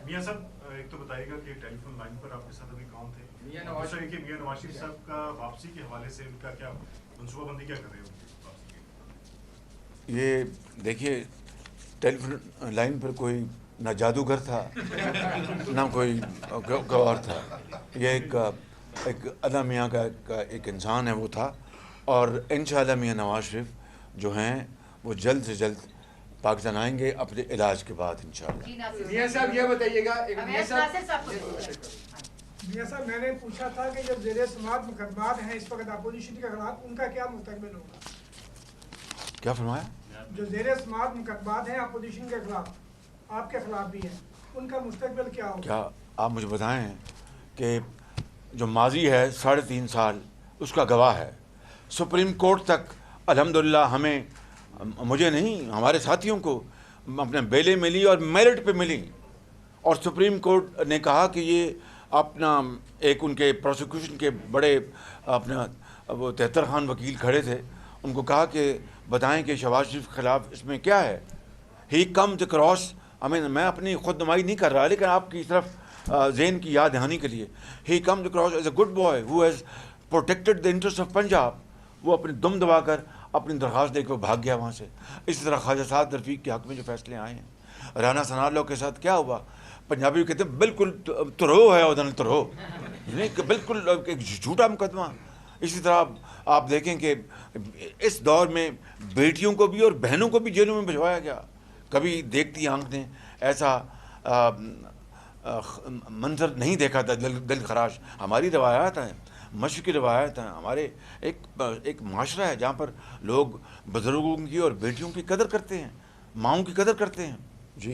میاں صاحب ایک تو بتائیے گا کہ ٹیلی فون لائن پر آپ کے ساتھ ابھی کون تھے؟ دوسرا یہ کہ میاں نواز شریف صاحب کا واپسی کے حوالے سے ان کا کیا منصوبہ بندی کیا کر رہے ہیں واپسی کی؟ یہ دیکھیے ٹیلی فون لائن پر کوئی نہ جادوگر تھا نہ کوئی گوار تھا. یہ ایک ادا میاں کا ایک انسان ہے وہ تھا. اور انشاءاللہ میاں نواز شریف جو ہیں وہ جلد سے جلد پاکستان آئیں گے اپنے علاج کے بعد انشاءاللہ. میاں صاحب یہ بتائیے گا میاں صاحب میں نے پوچھا تھا کہ جب زیر سماعت مقدمات ہیں اس وقت اپوزیشن کے خلاف ان کا کیا مستقبل ہوگا؟ کیا فرمایا؟ جو زیر سماعت مقدمات ہیں اپوزیشن کے خلاف آپ کے خلاف بھی ہیں ان کا مستقبل کیا ہوگا؟ کیا آپ مجھے بتائیں کہ جو ماضی ہے 3.5 سال اس کا گواہ ہے. سپریم کورٹ تک الحمدللہ ہمیں مجھے نہیں ہمارے ساتھیوں کو اپنے بیلے ملی اور میرٹ پہ ملی. اور سپریم کورٹ نے کہا کہ یہ اپنا ایک ان کے پروسیکیوشن کے بڑے اپنا وہ 73 خان وکیل کھڑے تھے. ان کو کہا کہ بتائیں کہ شہباز شریف کے خلاف اس میں کیا ہے. ہی کم ٹو کراس میں اپنی خود نمائی نہیں کر رہا لیکن آپ کی طرف ذہن کی یاد دہانی کے لیے ہی come to cross as a good boy who has protected the interest of Punjab. وہ اپنی دم دبا کر اپنی درخواست دے کے بھاگ گیا وہاں سے. اسی طرح خواجہ سعد رفیق کے حق میں جو فیصلے آئے ہیں. رانا ثناء اللہ کے ساتھ کیا ہوا؟ پنجابی کہتے ہیں بالکل ترو ہے ادھر ترو نہیں بالکل ایک جھوٹا مقدمہ. اسی طرح آپ دیکھیں کہ اس دور میں بیٹیوں کو بھی اور بہنوں کو بھی جیلوں میں بھجوایا گیا. کبھی دیکھتی آنکھ نے ایسا منظر نہیں دیکھا تھا دل خراش. ہماری روایات ہیں مشرقی روایت ہیں. ہمارے ایک معاشرہ ہے جہاں پر لوگ بزرگوں کی اور بیٹیوں کی قدر کرتے ہیں, ماؤں کی قدر کرتے ہیں.